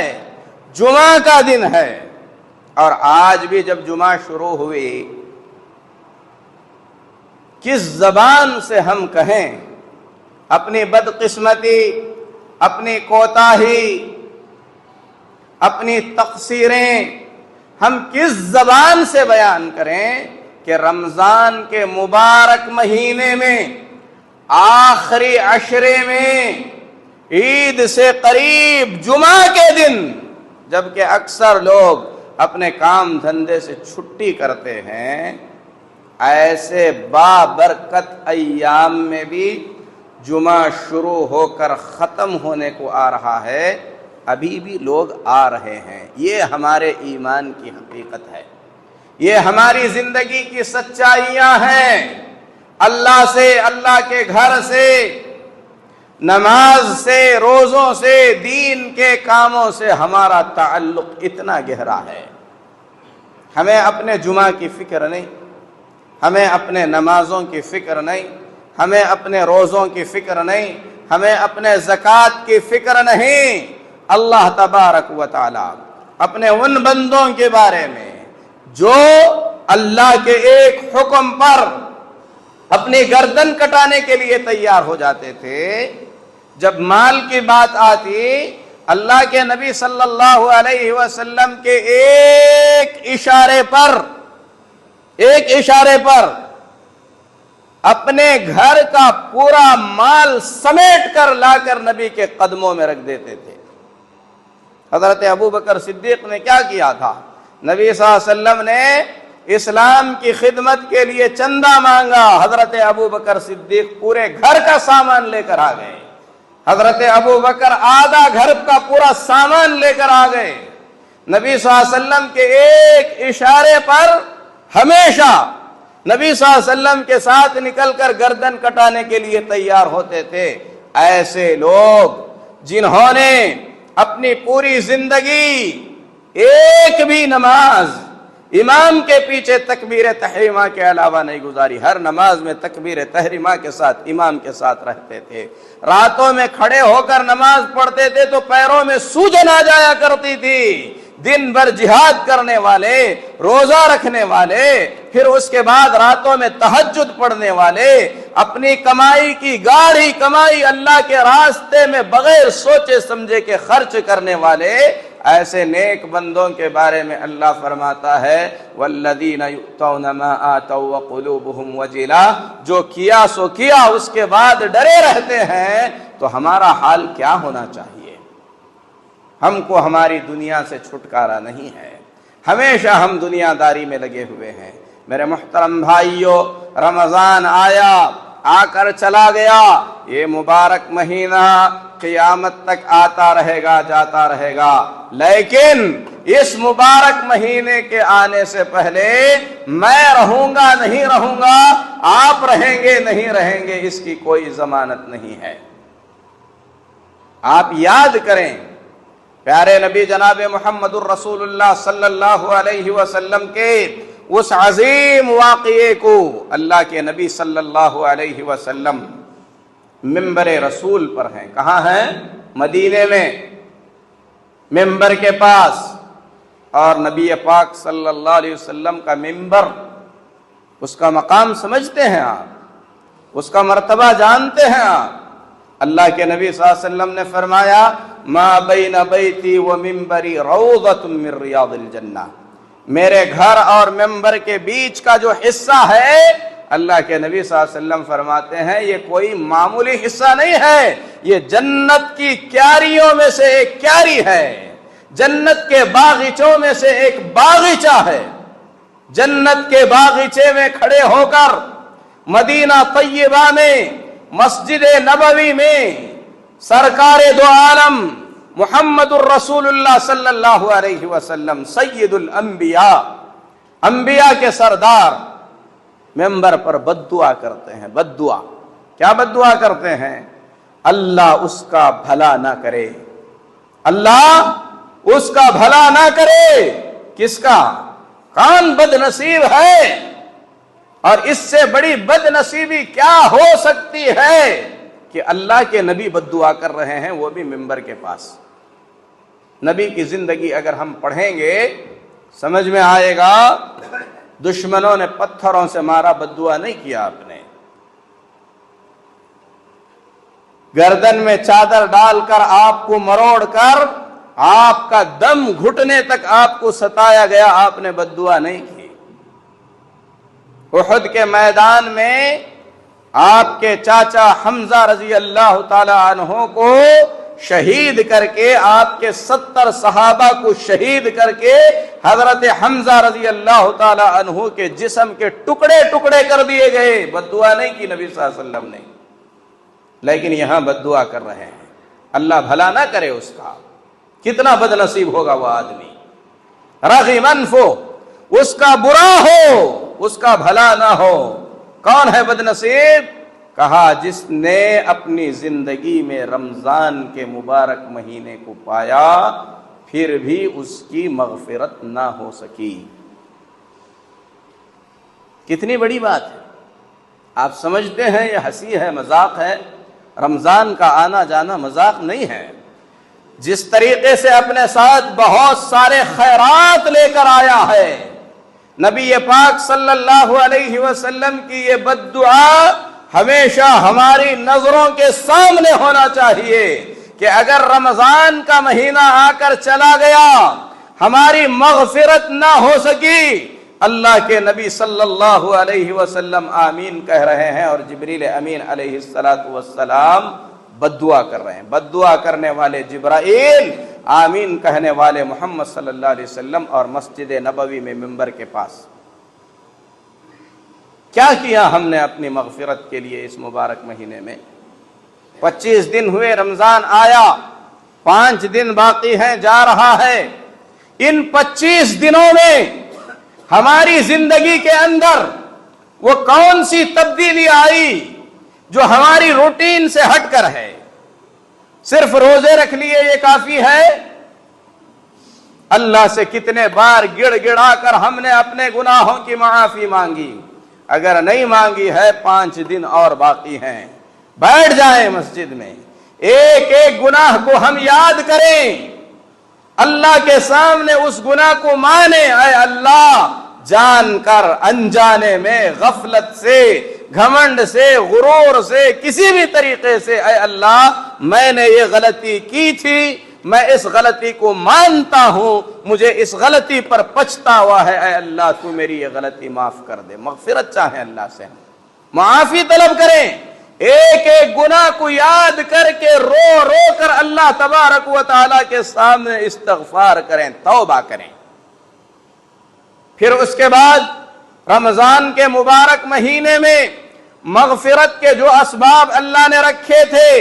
جمعہ کا دن ہے، اور آج بھی جب جمعہ شروع ہوئی، کس زبان سے ہم کہیں اپنی بدقسمتی، اپنی کوتاہی، اپنی تقصیریں ہم کس زبان سے بیان کریں کہ رمضان کے مبارک مہینے میں آخری عشرے میں عید سے قریب جمعہ کے دن، جبکہ اکثر لوگ اپنے کام دھندے سے چھٹی کرتے ہیں، ایسے بابرکت ایام میں بھی جمعہ شروع ہو کر ختم ہونے کو آ رہا ہے، ابھی بھی لوگ آ رہے ہیں۔ یہ ہمارے ایمان کی حقیقت ہے، یہ ہماری زندگی کی سچائیاں ہیں۔ اللہ سے، اللہ کے گھر سے، نماز سے، روزوں سے، دین کے کاموں سے ہمارا تعلق اتنا گہرا ہے، ہمیں اپنے جمعہ کی فکر نہیں، ہمیں اپنے نمازوں کی فکر نہیں، ہمیں اپنے روزوں کی فکر نہیں، ہمیں اپنے زکوٰۃ کی فکر نہیں۔ اللہ تبارک و تعالی اپنے ان بندوں کے بارے میں جو اللہ کے ایک حکم پر اپنی گردن کٹانے کے لیے تیار ہو جاتے تھے، جب مال کی بات آتی، اللہ کے نبی صلی اللہ علیہ وسلم کے ایک اشارے پر اپنے گھر کا پورا مال سمیٹ کر لا کر نبی کے قدموں میں رکھ دیتے تھے۔ حضرت ابو بکر صدیق نے کیا کیا تھا؟ نبی صلی اللہ علیہ وسلم نے اسلام کی خدمت کے لیے چندہ مانگا، حضرت ابو بکر صدیق پورے گھر کا سامان لے کر آ گئے، حضرت ابو بکر آدھا گھر کا پورا سامان لے کر آ گئے۔ نبی صلی اللہ علیہ وسلم کے ایک اشارے پر ہمیشہ نبی صلی اللہ علیہ وسلم کے ساتھ نکل کر گردن کٹانے کے لیے تیار ہوتے تھے۔ ایسے لوگ جنہوں نے اپنی پوری زندگی ایک بھی نماز امام کے پیچھے تکبیر تحریمہ کے علاوہ نہیں گزاری، ہر نماز میں تکبیر تحریمہ کے ساتھ امام کے ساتھ رہتے تھے، راتوں میں کھڑے ہو کر نماز پڑھتے تھے تو پیروں میں سوجن آ جایا کرتی تھی، دن بھر جہاد کرنے والے، روزہ رکھنے والے، پھر اس کے بعد راتوں میں تہجد پڑھنے والے، اپنی کمائی کی گاڑھی کمائی اللہ کے راستے میں بغیر سوچے سمجھے کے خرچ کرنے والے، ایسے نیک بندوں کے بارے میں اللہ فرماتا ہے والذین یؤتون ما آتوا وقلوبهم وجلہ، جو کیا سو کیا اس کے بعد ڈرے رہتے ہیں، تو ہمارا حال کیا ہونا چاہیے؟ ہم کو ہماری دنیا سے چھٹکارا نہیں ہے، ہمیشہ ہم دنیا داری میں لگے ہوئے ہیں۔ میرے محترم بھائیو، رمضان آیا، آ کر چلا گیا، یہ مبارک مہینہ قیامت تک آتا رہے گا، جاتا رہے گا، لیکن اس مبارک مہینے کے آنے سے پہلے میں رہوں گا نہیں رہوں گا، آپ رہیں گے نہیں رہیں گے، اس کی کوئی ضمانت نہیں ہے۔ آپ یاد کریں پیارے نبی جناب محمد الرسول اللہ صلی اللہ علیہ وسلم کے اس عظیم واقعے کو۔ اللہ کے نبی صلی اللہ علیہ وسلم منبر رسول پر ہیں، کہاں ہیں؟ مدینے میں، منبر کے پاس، اور نبی پاک صلی اللہ علیہ وسلم کا منبر، اس کا مقام سمجھتے ہیں آپ، اس کا مرتبہ جانتے ہیں آپ۔ اللہ کے نبی صلی اللہ علیہ وسلم نے فرمایا ما بین بیتی و منبری روضۃ من ریاض الجنہ، میرے گھر اور منبر کے بیچ کا جو حصہ ہے، اللہ کے نبی صلی اللہ علیہ وسلم فرماتے ہیں یہ کوئی معمولی حصہ نہیں ہے، یہ جنت کی کیاریوں میں سے ایک کیاری ہے، جنت کے باغیچوں میں سے ایک باغیچہ ہے۔ جنت کے باغیچے میں کھڑے ہو کر مدینہ طیبہ میں، مسجد نبوی میں، سرکار دو عالم محمد الرسول اللہ صلی اللہ علیہ وسلم سید الانبیاء، انبیاء کے سردار، ممبر پر بد دعا کرتے ہیں. بد دعا کیا بد دعا کرتے ہیں؟ اللہ اس کا بھلا نہ کرے, اللہ اس کا بھلا نہ کرے. کس کا؟ کون بد نصیب ہے؟ اور اس سے بڑی بد نصیبی کیا ہو سکتی ہے کہ اللہ کے نبی بد دعا کر رہے ہیں, وہ بھی ممبر کے پاس. نبی کی زندگی اگر ہم پڑھیں گے سمجھ میں آئے گا, دشمنوں نے پتھروں سے مارا, بد دعا نہیں کیا آپ نے. گردن میں چادر ڈال کر آپ کو مروڑ کر آپ کا دم گھٹنے تک آپ کو ستایا گیا, آپ نے بد دعا نہیں کی. احد کے میدان میں آپ کے چاچا حمزہ رضی اللہ تعالی عنہ کو شہید کر کے, آپ کے 70 صحابہ کو شہید کر کے حضرت حمزہ رضی اللہ تعالی عنہ کے جسم کے ٹکڑے ٹکڑے کر دیے گئے. بد دعا نہیں کی نبی صلی اللہ علیہ وسلم نے, لیکن یہاں بد دعا کر رہے ہیں. اللہ بھلا نہ کرے اس کا. کتنا بد نصیب ہوگا وہ آدمی. رغم انفو, اس کا برا ہو, اس کا بھلا نہ ہو. کون ہے بد نصیب؟ کہا جس نے اپنی زندگی میں رمضان کے مبارک مہینے کو پایا پھر بھی اس کی مغفرت نہ ہو سکی. کتنی بڑی بات ہے. آپ سمجھتے ہیں یہ ہنسی ہے, مذاق ہے؟ رمضان کا آنا جانا مذاق نہیں ہے. جس طریقے سے اپنے ساتھ بہت سارے خیرات لے کر آیا ہے, نبی پاک صلی اللہ علیہ وسلم کی یہ بد دعا ہمیشہ ہماری نظروں کے سامنے ہونا چاہیے کہ اگر رمضان کا مہینہ آ کر چلا گیا, ہماری مغفرت نہ ہو سکی, اللہ کے نبی صلی اللہ علیہ وسلم آمین کہہ رہے ہیں اور جبریل امین علیہ السلام بد دعا کر رہے ہیں. بد دعا کرنے والے جبرائیل, آمین کہنے والے محمد صلی اللہ علیہ وسلم اور مسجد نبوی میں ممبر کے پاس. کیا کیا ہم نے اپنی مغفرت کے لیے اس مبارک مہینے میں؟ 25 دن ہوئے, رمضان آیا, 5 دن باقی ہیں, جا رہا ہے. ان 25 دنوں میں ہماری زندگی کے اندر وہ کون سی تبدیلی آئی جو ہماری روٹین سے ہٹ کر ہے؟ صرف روزے رکھ لیے یہ کافی ہے؟ اللہ سے کتنے بار گڑ گڑا کر ہم نے اپنے گناہوں کی معافی مانگی. اگر نہیں مانگی ہے 5 دن اور باقی ہیں. بیٹھ جائیں مسجد میں, ایک ایک گناہ کو ہم یاد کریں, اللہ کے سامنے اس گناہ کو مانیں. اے اللہ, جان کر انجانے میں, غفلت سے, گھمنڈ سے, غرور سے, کسی بھی طریقے سے, اے اللہ میں نے یہ غلطی کی تھی, میں اس غلطی کو مانتا ہوں, مجھے اس غلطی پر پچھتاوا ہے, اے اللہ تو میری یہ غلطی معاف کر دے. مغفرت چاہیں اللہ سے, معافی طلب کریں. ایک ایک گناہ کو یاد کر کے رو رو کر اللہ تبارک و تعالیٰ کے سامنے استغفار کریں, توبہ کریں. پھر اس کے بعد رمضان کے مبارک مہینے میں مغفرت کے جو اسباب اللہ نے رکھے تھے,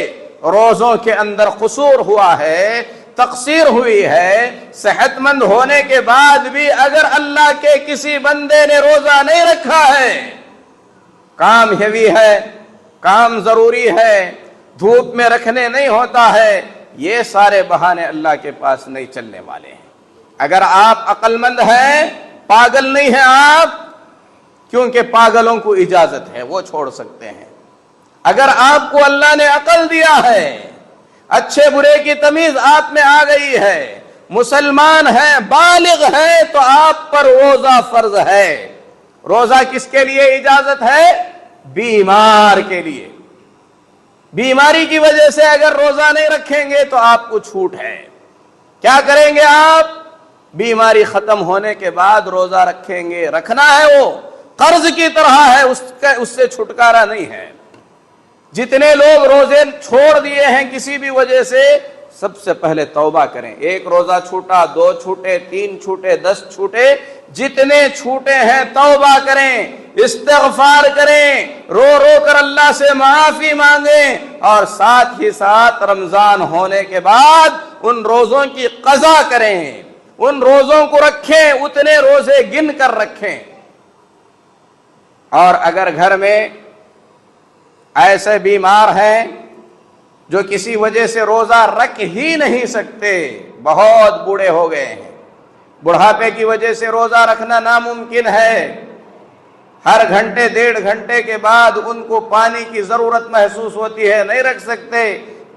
روزوں کے اندر قصور ہوا ہے, تقصیر ہوئی ہے. صحت مند ہونے کے بعد بھی اگر اللہ کے کسی بندے نے روزہ نہیں رکھا ہے, کام ہیوی ہے, کام ضروری ہے, دھوپ میں رکھنے نہیں ہوتا ہے, یہ سارے بہانے اللہ کے پاس نہیں چلنے والے ہیں. اگر آپ عقل مند ہیں, پاگل نہیں ہیں آپ, کیونکہ پاگلوں کو اجازت ہے, وہ چھوڑ سکتے ہیں. اگر آپ کو اللہ نے عقل دیا ہے, اچھے برے کی تمیز آپ میں آ گئی ہے, مسلمان ہیں, بالغ ہیں, تو آپ پر روزہ فرض ہے. روزہ کس کے لیے اجازت ہے؟ بیمار کے لیے. بیماری کی وجہ سے اگر روزہ نہیں رکھیں گے تو آپ کو چھوٹ ہے. کیا کریں گے آپ؟ بیماری ختم ہونے کے بعد روزہ رکھیں گے. رکھنا ہے, وہ قرض کی طرح ہے, اس سے چھٹکارا نہیں ہے. جتنے لوگ روزے چھوڑ دیے ہیں کسی بھی وجہ سے, سب سے پہلے توبہ کریں. 1 روزہ چھوٹا, 2 چھوٹے, 3 چھوٹے, 10 چھوٹے, جتنے چھوٹے ہیں توبہ کریں, استغفار کریں, رو رو کر اللہ سے معافی مانگیں, اور ساتھ ہی ساتھ رمضان ہونے کے بعد ان روزوں کی قضا کریں, ان روزوں کو رکھیں, اتنے روزے گن کر رکھیں. اور اگر گھر میں ایسے بیمار ہیں جو کسی وجہ سے روزہ رکھ ہی نہیں سکتے، بہت بوڑھے ہو گئے ہیں، بڑھاپے کی وجہ سے روزہ رکھنا ناممکن ہے، ہر گھنٹے 1.5 گھنٹے کے بعد ان کو پانی کی ضرورت محسوس ہوتی ہے، نہیں رکھ سکتے،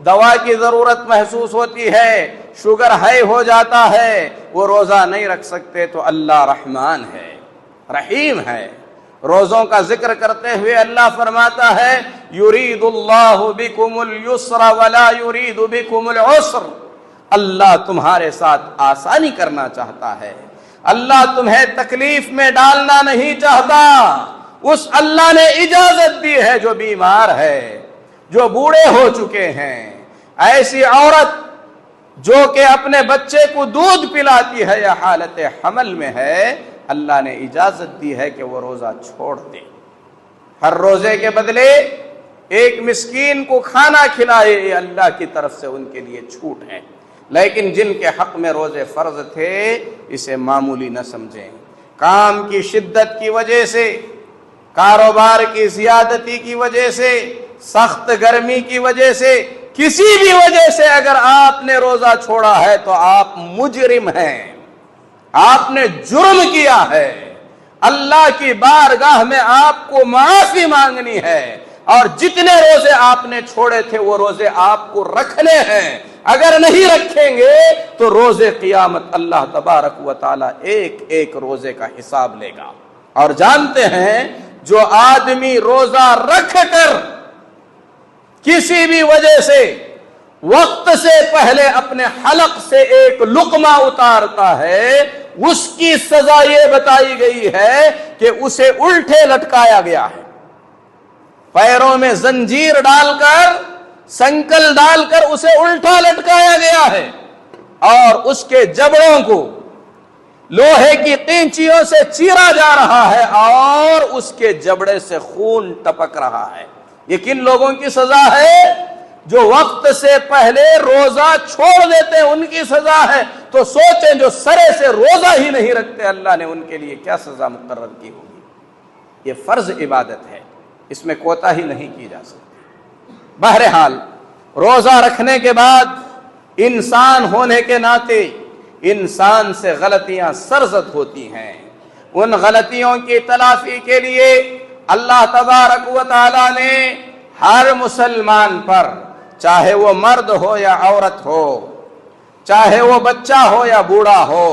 دوا کی ضرورت محسوس ہوتی ہے، شوگر ہائی ہو جاتا ہے، وہ روزہ نہیں رکھ سکتے، تو اللہ رحمان ہے، رحیم ہے۔ روزوں کا ذکر کرتے ہوئے اللہ فرماتا ہے یرید اللہ بکم اليسر ولا یرید بکم العسر، اللہ تمہارے ساتھ آسانی کرنا چاہتا ہے، اللہ تمہیں تکلیف میں ڈالنا نہیں چاہتا۔ اس اللہ نے اجازت دی ہے جو بیمار ہے، جو بوڑھے ہو چکے ہیں، ایسی عورت جو کہ اپنے بچے کو دودھ پلاتی ہے یا حالت حمل میں ہے، اللہ نے اجازت دی ہے کہ وہ روزہ چھوڑ دے، ہر روزے کے بدلے ایک مسکین کو کھانا کھلائے، یہ اللہ کی طرف سے ان کے لیے چھوٹ ہے۔ لیکن جن کے حق میں روزے فرض تھے اسے معمولی نہ سمجھیں، کام کی شدت کی وجہ سے، کاروبار کی زیادتی کی وجہ سے، سخت گرمی کی وجہ سے، کسی بھی وجہ سے اگر آپ نے روزہ چھوڑا ہے تو آپ مجرم ہیں، آپ نے جرم کیا ہے، اللہ کی بارگاہ میں آپ کو معافی مانگنی ہے، اور جتنے روزے آپ نے چھوڑے تھے وہ روزے آپ کو رکھنے ہیں، اگر نہیں رکھیں گے تو روزے قیامت اللہ تبارک و تعالی ایک ایک روزے کا حساب لے گا۔ اور جانتے ہیں جو آدمی روزہ رکھ کر کسی بھی وجہ سے وقت سے پہلے اپنے حلق سے ایک لقمہ اتارتا ہے، اس کی سزا یہ بتائی گئی ہے کہ اسے الٹے لٹکایا گیا ہے، پیروں میں زنجیر ڈال کر، سنکل ڈال کر اسے الٹا لٹکایا گیا ہے، اور اس کے جبڑوں کو لوہے کی قینچیوں سے چیرا جا رہا ہے اور اس کے جبڑے سے خون ٹپک رہا ہے۔ یہ کن لوگوں کی سزا ہے؟ جو وقت سے پہلے روزہ چھوڑ دیتے ہیں، ان کی سزا ہے۔ تو سوچیں جو سرے سے روزہ ہی نہیں رکھتے، اللہ نے ان کے لیے کیا سزا مقرر کی ہوگی۔ یہ فرض عبادت ہے، اس میں کوتاہی نہیں کی جا سکتی۔ بہرحال روزہ رکھنے کے بعد انسان ہونے کے ناطے انسان سے غلطیاں سرزد ہوتی ہیں، ان غلطیوں کی تلافی کے لیے اللہ تبارک و تعالی نے ہر مسلمان پر، چاہے وہ مرد ہو یا عورت ہو، چاہے وہ بچہ ہو یا بوڑھا ہو،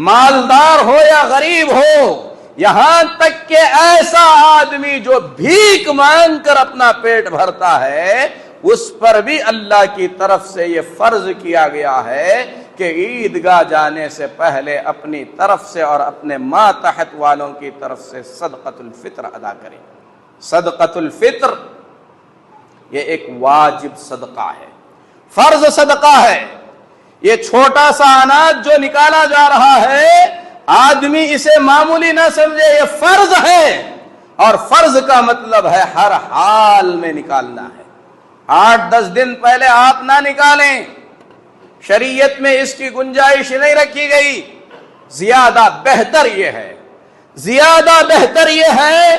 مالدار ہو یا غریب ہو، یہاں تک کہ ایسا آدمی جو بھیک مانگ کر اپنا پیٹ بھرتا ہے، اس پر بھی اللہ کی طرف سے یہ فرض کیا گیا ہے کہ عیدگاہ جانے سے پہلے اپنی طرف سے اور اپنے ماتحت والوں کی طرف سے صدقۃ الفطر ادا کریں۔ صدقۃ الفطر یہ ایک واجب صدقہ ہے، فرض صدقہ ہے۔ یہ چھوٹا سا اناج جو نکالا جا رہا ہے، آدمی اسے معمولی نہ سمجھے، یہ فرض ہے، اور فرض کا مطلب ہے ہر حال میں نکالنا ہے۔ 8-10 دن پہلے آپ نہ نکالیں، شریعت میں اس کی گنجائش نہیں رکھی گئی۔ زیادہ بہتر یہ ہے، زیادہ بہتر یہ ہے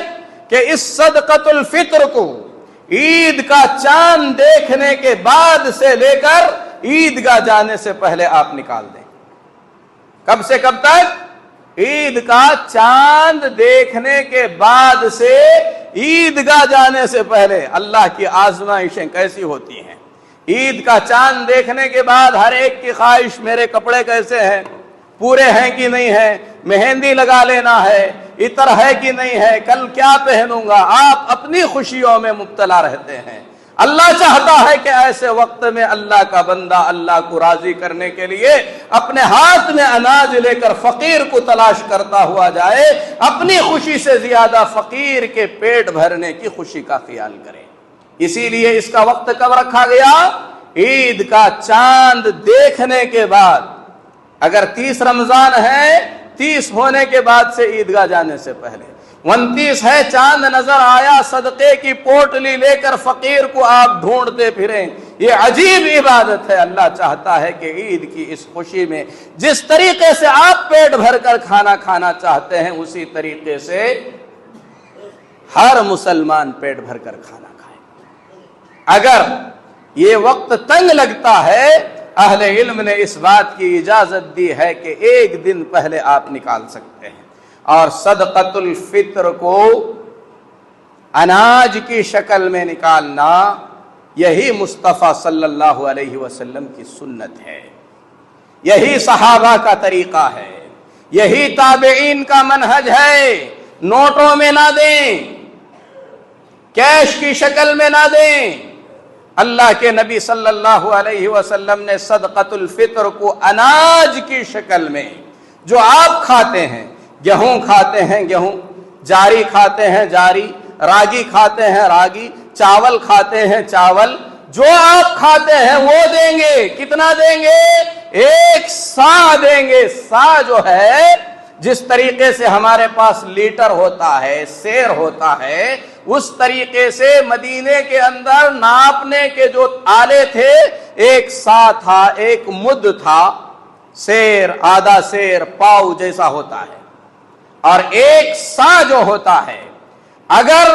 کہ اس صدقۃ الفطر کو عید کا چاند دیکھنے کے بعد سے لے کر عیدگاہ جانے سے پہلے آپ نکال دیں۔ کب سے کب تک؟ عید کا چاند دیکھنے کے بعد سے عیدگاہ جانے سے پہلے۔ اللہ کی آزمائشیں کیسی ہوتی ہیں! عید کا چاند دیکھنے کے بعد ہر ایک کی خواہش میرے کپڑے کیسے ہیں، پورے ہیں کہ نہیں ہیں، مہندی لگا لینا ہے، عطر ہے کہ نہیں ہے، کل کیا پہنوں گا، آپ اپنی خوشیوں میں مبتلا رہتے ہیں۔ اللہ چاہتا ہے کہ ایسے وقت میں اللہ کا بندہ اللہ کو راضی کرنے کے لیے اپنے ہاتھ میں اناج لے کر فقیر کو تلاش کرتا ہوا جائے، اپنی خوشی سے زیادہ فقیر کے پیٹ بھرنے کی خوشی کا خیال کرے۔ اسی لیے اس کا وقت کب رکھا گیا؟ عید کا چاند دیکھنے کے بعد۔ اگر 30 رمضان ہے، 30 ہونے کے بعد سے عیدگاہ جانے سے پہلے۔ 29 ہے، چاند نظر آیا، صدقے کی پوٹلی لے کر فقیر کو آپ ڈھونڈتے پھریں۔ یہ عجیب عبادت ہے۔ اللہ چاہتا ہے کہ عید کی اس خوشی میں جس طریقے سے آپ پیٹ بھر کر کھانا کھانا چاہتے ہیں، اسی طریقے سے ہر مسلمان پیٹ بھر کر کھانا کھائے۔ اگر یہ وقت تنگ لگتا ہے، اہل علم نے اس بات کی اجازت دی ہے کہ ایک دن پہلے آپ نکال سکتے ہیں، اور صدقۃ الفطر کو اناج کی شکل میں نکالنا یہی مصطفیٰ صلی اللہ علیہ وسلم کی سنت ہے، یہی صحابہ کا طریقہ ہے، یہی تابعین کا منہج ہے۔ نوٹوں میں نہ دیں، کیش کی شکل میں نہ دیں۔ اللہ کے نبی صلی اللہ علیہ وسلم نے صدقۃ الفطر کو اناج کی شکل میں، جو آپ کھاتے ہیں، گیہوں کھاتے ہیں گیہوں، جاری کھاتے ہیں جاری، راگی کھاتے ہیں راگی، چاول کھاتے ہیں چاول، جو آپ کھاتے ہیں وہ دیں گے۔ کتنا دیں گے؟ 1 سا دیں گے۔ سا جو ہے، جس طریقے سے ہمارے پاس لیٹر ہوتا ہے، سیر ہوتا ہے، اس طریقے سے مدینے کے اندر ناپنے کے جو آلے تھے، 1 سا تھا، 1 مد تھا، سیر، آدھا سیر، پاؤ جیسا ہوتا ہے۔ اور 1 سا جو ہوتا ہے، اگر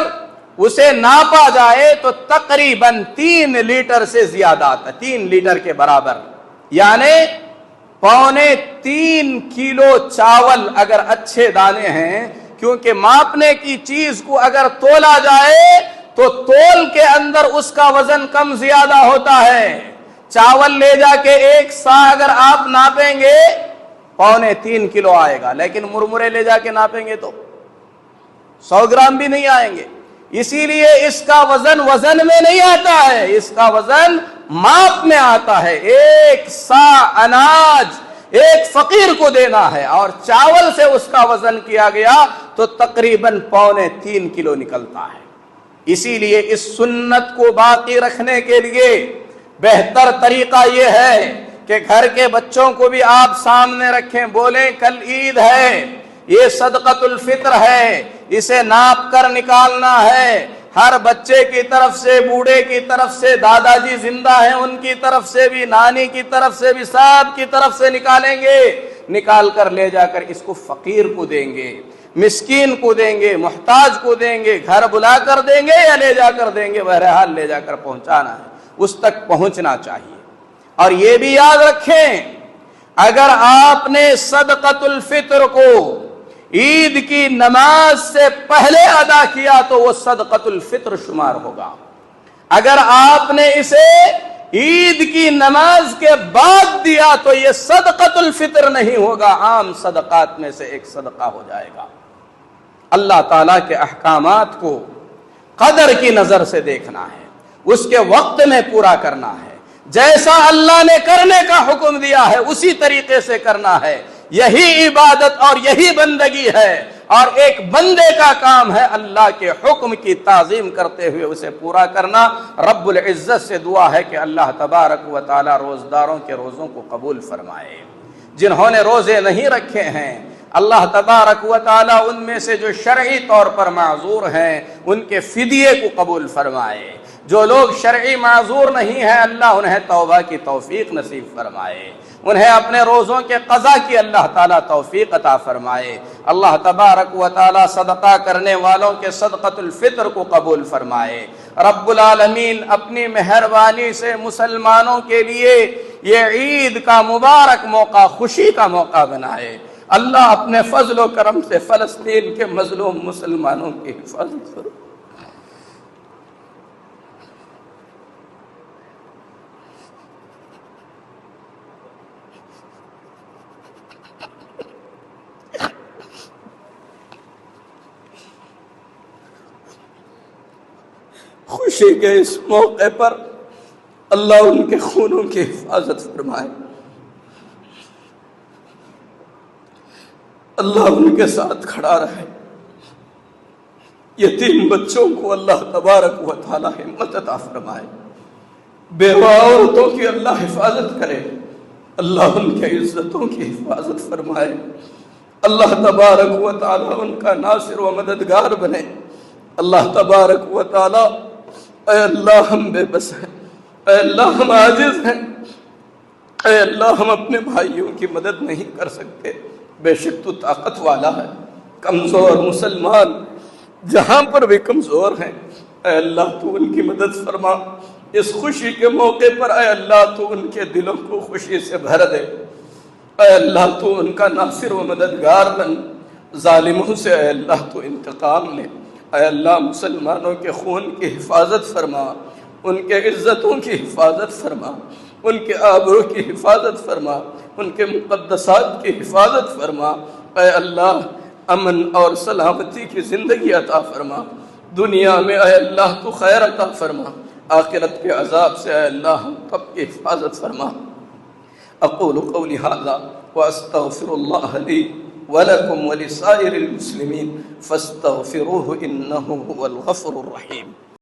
اسے ناپا جائے تو تقریباً 3 لیٹر سے زیادہ آتا ہے، 3 لیٹر کے برابر، یعنی 3.25 کلو چاول اگر اچھے دانے ہیں، کیونکہ ماپنے کی چیز کو اگر تولا جائے تو تول کے اندر اس کا وزن کم زیادہ ہوتا ہے۔ چاول لے جا کے 1 سا اگر آپ ناپیں گے 3.25 کلو آئے گا، لیکن مرمرے لے جا کے ناپیں گے تو 100 گرام بھی نہیں آئیں گے۔ اسی لیے اس کا وزن میں نہیں آتا ہے، اس کا وزن ماپ میں آتا ہے۔ 1 سا اناج ایک فقیر کو دینا ہے، اور چاول سے اس کا وزن کیا گیا تو تقریباً 3.25 کلو نکلتا ہے۔ اسی لیے اس سنت کو باقی رکھنے کے لیے بہتر طریقہ یہ ہے کہ گھر کے بچوں کو بھی آپ سامنے رکھیں، بولیں کل عید ہے، یہ صدقۃ الفطر ہے، اسے ناپ کر نکالنا ہے۔ ہر بچے کی طرف سے، بوڑھے کی طرف سے، دادا جی زندہ ہیں ان کی طرف سے بھی، نانی کی طرف سے بھی، سب کی طرف سے نکالیں گے، نکال کر لے جا کر اس کو فقیر کو دیں گے، مسکین کو دیں گے، محتاج کو دیں گے، گھر بلا کر دیں گے یا لے جا کر دیں گے، بہرحال لے جا کر پہنچانا ہے، اس تک پہنچنا چاہیے۔ اور یہ بھی یاد رکھیں، اگر آپ نے صدقۃ الفطر کو عید کی نماز سے پہلے ادا کیا تو وہ صدقۃ الفطر شمار ہوگا، اگر آپ نے اسے عید کی نماز کے بعد دیا تو یہ صدقۃ الفطر نہیں ہوگا، عام صدقات میں سے ایک صدقہ ہو جائے گا۔ اللہ تعالیٰ کے احکامات کو قدر کی نظر سے دیکھنا ہے، اس کے وقت میں پورا کرنا ہے، جیسا اللہ نے کرنے کا حکم دیا ہے اسی طریقے سے کرنا ہے۔ یہی عبادت اور یہی بندگی ہے، اور ایک بندے کا کام ہے اللہ کے حکم کی تعظیم کرتے ہوئے اسے پورا کرنا۔ رب العزت سے دعا ہے کہ اللہ تبارک و تعالی روزداروں کے روزوں کو قبول فرمائے۔ جنہوں نے روزے نہیں رکھے ہیں، اللہ تبارک و تعالی ان میں سے جو شرعی طور پر معذور ہیں ان کے فدیے کو قبول فرمائے۔ جو لوگ شرعی معذور نہیں ہیں، اللہ انہیں توبہ کی توفیق نصیب فرمائے، انہیں اپنے روزوں کے قضا کی اللہ تعالیٰ توفیق عطا فرمائے۔ اللہ تبارک و تعالیٰ صدقہ کرنے والوں کے صدقۃ الفطر کو قبول فرمائے۔ رب العالمین اپنی مہربانی سے مسلمانوں کے لیے یہ عید کا مبارک موقع خوشی کا موقع بنائے۔ اللہ اپنے فضل و کرم سے فلسطین کے مظلوم مسلمانوں کی حفاظت فرمائے۔ خوشی کے اس موقع پر اللہ ان کے خونوں کی حفاظت فرمائے، اللہ ان کے ساتھ کھڑا رہے، یتیم بچوں کو اللہ تبارک و تعالی ہمت عطا فرمائے، بیوہ عورتوں کی اللہ حفاظت کرے، اللہ ان کے عزتوں کی حفاظت فرمائے، اللہ تبارک و تعالی ان کا ناصر و مددگار بنے۔ اللہ تبارک و تعالی، اے اللہ ہم بے بس ہیں، اے اللہ ہم عاجز ہیں، اے اللہ ہم اپنے بھائیوں کی مدد نہیں کر سکتے، بے شک تو طاقت والا ہے۔ کمزور مسلمان جہاں پر بھی کمزور ہیں اے اللہ تو ان کی مدد فرما. اس خوشی کے موقع پر اے اللہ تو ان کے دلوں کو خوشی سے بھر دے. اے اللہ تو ان کا ناصر و مددگار بن. ظالموں سے اے اللہ تو انتقام لے. اے اللہ مسلمانوں کے خون کی حفاظت فرما, ان کے عزتوں کی حفاظت فرما, ان کے آبرو کی حفاظت فرما, ان کے مقدسات کی حفاظت فرما. اے اللہ امن اور سلامتی کی زندگی عطا فرما. دنیا میں اے اللہ تو خیر عطا فرما, آخرت کے عذاب سے اے اللہ ہم سب کی حفاظت فرما. اقول قولی ھذا واستغفر اللہ لی ولکم ولسائر المسلمین فاستغفروہ انہ هو الغفور الرحیم.